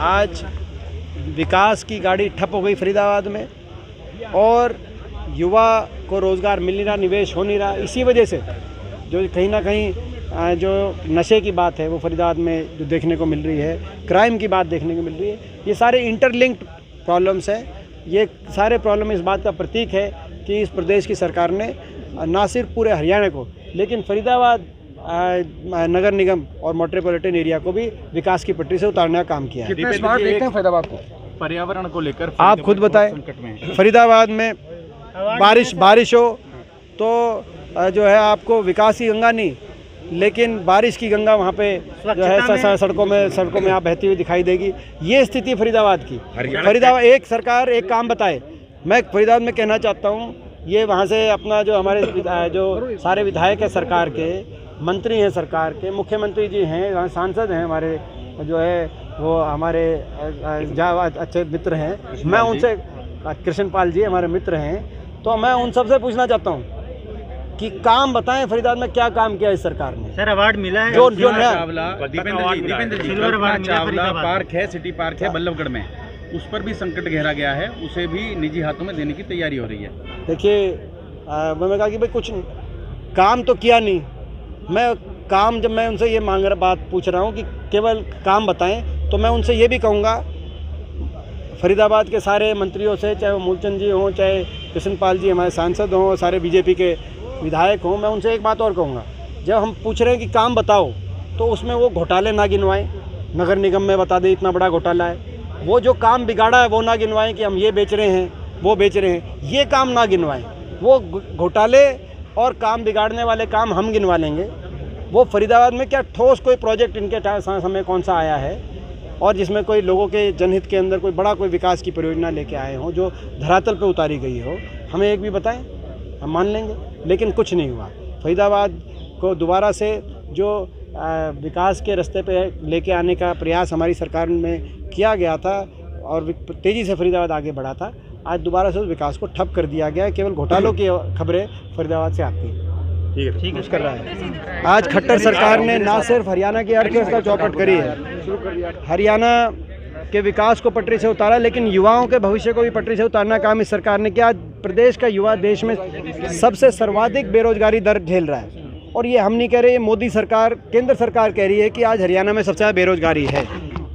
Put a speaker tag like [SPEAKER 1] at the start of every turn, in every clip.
[SPEAKER 1] आज विकास की गाड़ी ठप हो गई फरीदाबाद में और युवा को रोज़गार मिल नहीं रहा, निवेश हो नहीं रहा। इसी वजह से जो कहीं ना कहीं जो नशे की बात है वो फरीदाबाद में जो देखने को मिल रही है, क्राइम की बात देखने को मिल रही है, ये सारे इंटरलिंक्ड प्रॉब्लम्स हैं। ये सारे प्रॉब्लम इस बात का प्रतीक है कि इस प्रदेश की सरकार ने ना सिर्फ पूरे हरियाणा को लेकिन फरीदाबाद नगर निगम और मेट्रोपॉलिटन एरिया को भी विकास की पटरी से उतारने का काम किया है।
[SPEAKER 2] कितने स्मार्ट देखते हैं फरीदाबाद को? पर्यावरण को लेकर
[SPEAKER 1] आप खुद बताएं, फरीदाबाद में बारिश हो तो जो है आपको विकास की गंगा नहीं लेकिन बारिश की गंगा वहाँ पे जो है सड़कों में आप बहती हुई दिखाई देगी। ये स्थिति फरीदाबाद की। फरीदाबाद एक सरकार एक काम बताए। मैं फरीदाबाद में कहना चाहता हूँ, ये वहाँ से अपना जो हमारे जो सारे विधायक हैं सरकार के, मंत्री हैं सरकार के, मुख्यमंत्री जी हैं, सांसद हैं हमारे, जो है वो हमारे अच्छे मित्र हैं। मैं उनसे, कृष्ण पाल जी हमारे मित्र हैं, तो मैं उन सबसे पूछना चाहता हूँ कि काम बताएं फरीदाबाद में क्या काम किया इस सरकार ने।
[SPEAKER 3] सर अवार्ड मिला है
[SPEAKER 1] जो
[SPEAKER 2] दीपेंद्र जी चावला पार्क है, सिटी पार्क है बल्लभगढ़ में, उस पर भी संकट गहरा गया है, उसे भी निजी हाथों में देने की तैयारी हो रही है।
[SPEAKER 1] देखिए मैंने कहा कि भाई कुछ काम तो किया नहीं। जब मैं उनसे ये बात पूछ रहा हूँ कि केवल काम बताएं, तो मैं उनसे ये भी कहूँगा फरीदाबाद के सारे मंत्रियों से, चाहे वो मूलचंद जी हों, चाहे कृष्ण पाल जी हमारे सांसद हों, सारे बीजेपी के विधायक हों, मैं उनसे एक बात और कहूँगा, जब हम पूछ रहे हैं कि काम बताओ तो उसमें वो घोटाले ना गिनवाएं। नगर निगम में बता दें इतना बड़ा घोटाला है, वो जो काम बिगाड़ा है वो ना गिनवाएं कि हम ये बेच रहे हैं वो बेच रहे हैं, ये काम ना गिनवाएं। वो घोटाले और काम बिगाड़ने वाले काम हम गिनवा लेंगे। वो फरीदाबाद में क्या ठोस कोई प्रोजेक्ट इनके समय कौन सा आया है और जिसमें कोई लोगों के जनहित के अंदर कोई बड़ा कोई विकास की परियोजना लेके आए हों जो धरातल पे उतारी गई हो, हमें एक भी बताएं, हम मान लेंगे। लेकिन कुछ नहीं हुआ। फरीदाबाद को दोबारा से जो विकास के रास्ते पे लेके आने का प्रयास हमारी सरकार में किया गया था और तेज़ी से फरीदाबाद आगे बढ़ा था, आज दोबारा से उस विकास को ठप कर दिया गया है। केवल घोटालों की खबरें फरीदाबाद से आती हैं। ठीक कर रहा है। आज खट्टर सरकार ने ना सिर्फ हरियाणा की अर्थव्यवस्था चौपट करी है, हरियाणा के विकास को पटरी से उतारा, लेकिन युवाओं के भविष्य को भी पटरी से उतारना काम इस सरकार ने किया। आज प्रदेश का युवा देश में सबसे सर्वाधिक बेरोजगारी दर झेल रहा है और ये हम नहीं कह रहे, ये मोदी सरकार, केंद्र सरकार कह रही है कि आज हरियाणा में सबसे ज़्यादा बेरोजगारी है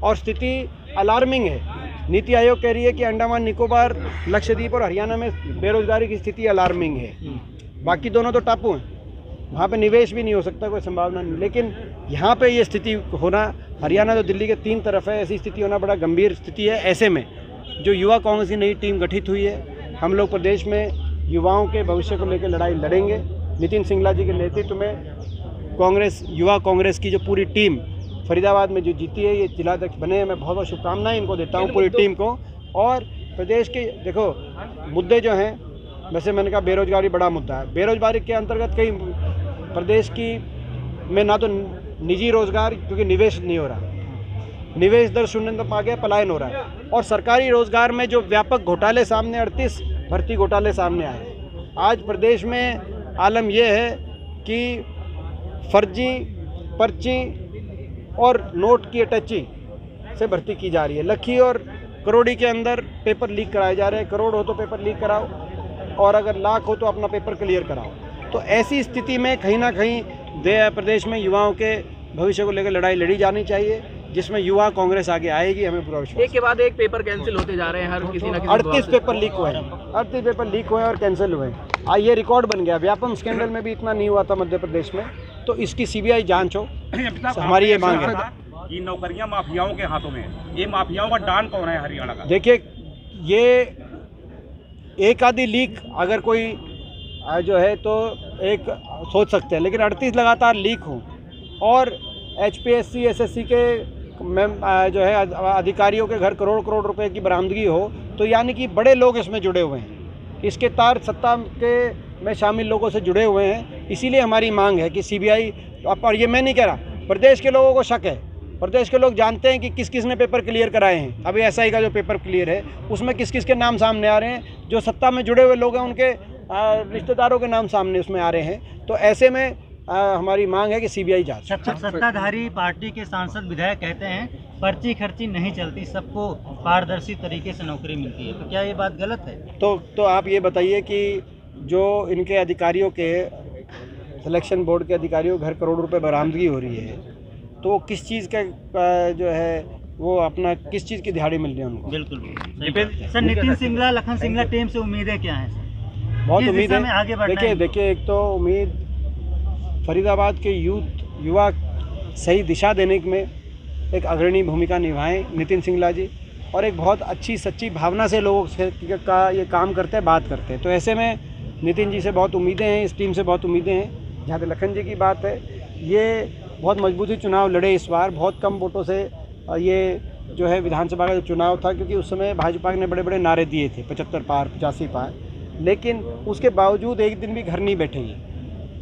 [SPEAKER 1] और स्थिति अलार्मिंग है। नीति आयोग कह रही है कि अंडमान निकोबार, लक्षद्वीप और हरियाणा में बेरोजगारी की स्थिति अलार्मिंग है। बाकी दोनों तो टापू हैं, वहाँ पे निवेश भी नहीं हो सकता, कोई संभावना नहीं। लेकिन यहाँ पे ये स्थिति होना, हरियाणा तो दिल्ली के 3 तरफ है, ऐसी स्थिति होना बड़ा गंभीर स्थिति है। ऐसे में जो युवा कांग्रेस की नई टीम गठित हुई है, हम लोग प्रदेश में युवाओं के भविष्य को लेकर लड़ाई लड़ेंगे। नितिन सिंगला जी के नेतृत्व में कांग्रेस, युवा कांग्रेस की जो पूरी टीम फरीदाबाद में जो जीती है, ये जिलाध्यक्ष बने हैं। मैं बहुत बहुत शुभकामनाएं इनको देता हूँ पूरी टीम को। और प्रदेश के देखो मुद्दे जो हैं, वैसे मैंने कहा बेरोजगारी बड़ा मुद्दा है। बेरोजगारी के अंतर्गत कई प्रदेश की में ना तो निजी रोजगार, क्योंकि निवेश नहीं हो रहा, निवेश दर शून्य तक आ गया, पलायन हो रहा है। और सरकारी रोजगार में जो व्यापक घोटाले सामने, 38 भर्ती घोटाले सामने आए। आज प्रदेश में आलम यह है कि फर्जी पर्ची और नोट की अटैची से भर्ती की जा रही है। लखी और करोड़ी के अंदर पेपर लीक कराए जा रहे हैं। करोड़ हो तो पेपर लीक कराओ और अगर लाख हो तो अपना पेपर क्लियर कराओ। तो ऐसी स्थिति में कहीं ना कहीं प्रदेश में युवाओं के भविष्य को लेकर लड़ाई लड़ी जानी चाहिए, जिसमें युवा कांग्रेस आगे आएगी, हमें पूरा विश्वास।
[SPEAKER 2] एक के बाद एक पेपर कैंसिल होते जा रहे हैं, हर किसी ना किसी
[SPEAKER 1] 38 पेपर लीक हुए हैं, 38 पेपर लीक हुए और कैंसिल हुए हैं। ये रिकॉर्ड बन गया। व्यापम स्कैंडल में भी इतना नहीं हुआ था मध्य प्रदेश में। तो इसकी सीबीआई जांच हो, हमारी ये मांग है।
[SPEAKER 2] ये नौकरियां माफियाओं के हाथों में है। ये माफियाओं का डान कौन है हरियाणा का?
[SPEAKER 1] देखिए, ये एक आधी लीक अगर कोई जो है तो एक सोच सकते हैं, लेकिन 38 लगातार लीक हो और HPSC SSC के जो है अधिकारियों के घर करोड़ करोड़ रुपए की बरामदगी हो, तो यानी कि बड़े लोग इसमें जुड़े हुए हैं। इसके तार सत्ता के में शामिल लोगों से जुड़े हुए हैं। इसीलिए हमारी मांग है कि CBI, और ये मैं नहीं कह रहा, प्रदेश के लोगों को शक है, प्रदेश के लोग जानते हैं कि किस किस ने पेपर क्लियर कराए हैं। अभी SI का जो पेपर क्लियर है उसमें किस किस के नाम सामने आ रहे हैं, जो सत्ता में जुड़े हुए लोग हैं उनके रिश्तेदारों के नाम सामने उसमें आ रहे हैं। तो ऐसे में हमारी मांग है कि सीबीआई जांच।
[SPEAKER 3] सत्ताधारी पार्टी के सांसद विधायक कहते हैं पर्ची खर्ची नहीं चलती, सबको पारदर्शी तरीके से नौकरी मिलती है, तो क्या ये बात गलत है?
[SPEAKER 1] तो आप ये बताइए कि जो इनके अधिकारियों के सिलेक्शन बोर्ड के अधिकारियों घर करोड़ रुपए बरामदगी हो रही है, तो किस चीज़ का जो है वो अपना किस चीज़ की दिहाड़ी मिल रही है उनको?
[SPEAKER 3] बिल्कुल सर। नितिन सिंगला, लखन सिंगला टीम से उम्मीदें क्या हैं?
[SPEAKER 1] बहुत
[SPEAKER 3] किस
[SPEAKER 1] उम्मीद
[SPEAKER 3] दिशा में
[SPEAKER 1] है।
[SPEAKER 3] आगे बढ़ना है?
[SPEAKER 1] देखिए एक तो उम्मीद फरीदाबाद के युवा सही दिशा देने में एक अग्रणी भूमिका निभाएं नितिन सिंगला जी, और एक बहुत अच्छी सच्ची भावना से लोगों से का ये काम करते हैं, बात करते हैं। तो ऐसे में नितिन जी से बहुत उम्मीदें हैं, इस टीम से बहुत उम्मीदें हैं। जहाँ तक लखन जी की बात है, ये बहुत मजबूती चुनाव लड़े इस बार, बहुत कम वोटों से ये जो है विधानसभा का जो चुनाव था, क्योंकि उस समय भाजपा ने बड़े बड़े नारे दिए थे 75 पार 85 पार, लेकिन उसके बावजूद एक दिन भी घर नहीं बैठे ये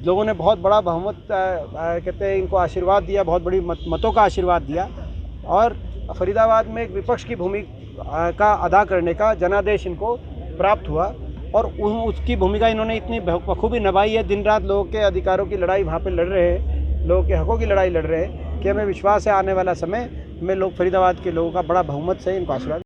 [SPEAKER 1] लोगों ने। बहुत बड़ा बहुमत कहते हैं इनको आशीर्वाद दिया, बहुत बड़ी मतों का आशीर्वाद दिया, और फरीदाबाद में एक विपक्ष की भूमिका का अदा करने का जनादेश इनको प्राप्त हुआ, और उसकी भूमिका इन्होंने इतनी बखूबी निभाई है। दिन रात लोगों के अधिकारों की लड़ाई वहाँ पे लड़ रहे हैं, लोगों के हकों की लड़ाई लड़ रहे हैं, कि हमें विश्वास है आने वाला समय में लोग फरीदाबाद के लोगों का बड़ा बहुमत से इनको आशीर्वाद